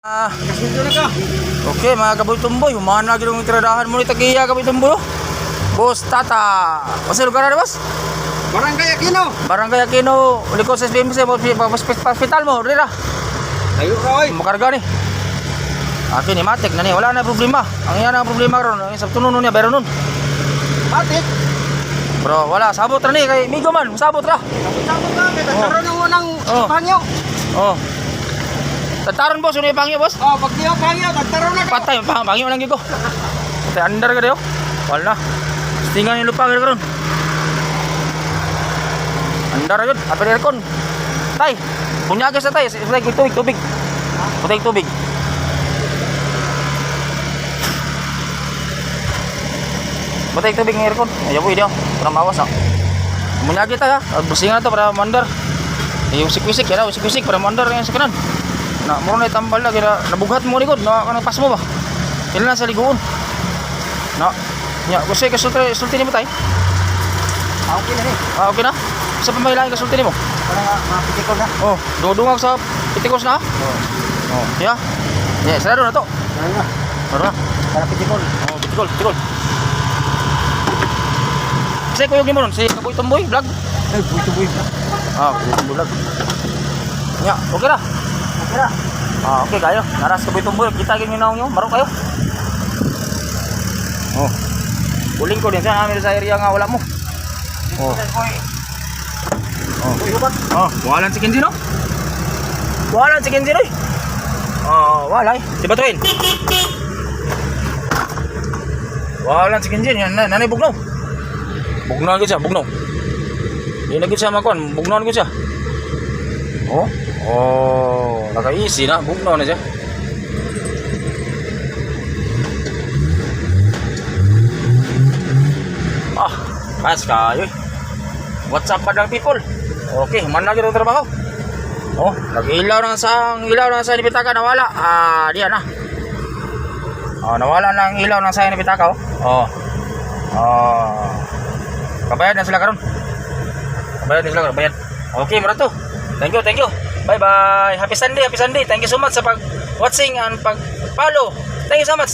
Kasunod na ka. Okay mga kaboy-tumboy, humahan na ginoong itradahan mo ni Tagiya kaboy-tumboy. Boss Tata. Kasi lugar na boss? Barangay Aquino. Barangay Aquino, likod sa SBMC, hospital mo, rira. Ayo ka oy. Makarga ni. Akin ni matik na ni, wala na problema. Ang yan ang problema ron, ang sa tunon niya bayron nun. Matik. Bro, wala sabot ra ni kay Migo man, sabot ra. Sabot ka kay karon ng unang Oh. pangyo. Oh. Tataron boss, uno yung pangyo boss. Oh, pag diyo pangyo, tagtaron na ka. Patay, pangyo lang giko. Patay under ka dayo. Wala na. Tingan yung lupa ka ron. Andar yun, apa ni rekon. Tay, punya ka sa tay, patay tubig. Patay tubig. Patay tubig ng aircon. Ayaw po, para mawas ha. Punya kita ha, bersingan na to para mandar. Yung usik-usik, yan usik-usik para mandar yan sa kanan. Na, muro na itambal na, kaya nabughat mo likod, pas mo ba? Kailan na sa liguon. Na, ya, kasi kasulti ni mo tay. Okay na ni. Okay na? Sa pamahilangin kasulti ni mo? Para nga mapitikol na. Oh, dudungag sa pitikos na? Oh. Oh, ya. Ya, sarado na to. Ano na? Sarado na. Para pitikol. Oh, pitikol. Kasi kuyog ni mo nun, si Kaboy Tumboy, vlog. Ay, buto-buto. Ah, Kaboy Tumboy vlog. Ya, okay na. Okay na. Ah, okay kayo. Naras Kaboy Tumboy, kita kayo ninaw nyo, marok kayo. Oh. Uling ko din sa namin sa area nga wala mo. Oh. Oh. Oh, walan si Kenji no? Walan si Kenji no? Oh, walay. Si Batuin. Walan si Kenji, nanay bugnaw. Bugnaw gid siya, bugnaw. Di na gid siya makon, bugnaw gid siya. Oh. Oh, naka-easy na, bugnaw na siya. Ah, pas kayo. What's up padang people? Okay, man lagi ng trabaho. Oh, nag-ilaw na sa nipitaka nawala. Ah, diyan na. Oh, nawala na ang ilaw ng sa nipitaka oh. Oh. Oh. Kabayad na sila karon. Bayad. Okay, marato. Thank you. Bye bye. Happy Sunday. Thank you so much sa pag-watching and pag-follow. Thank you so much.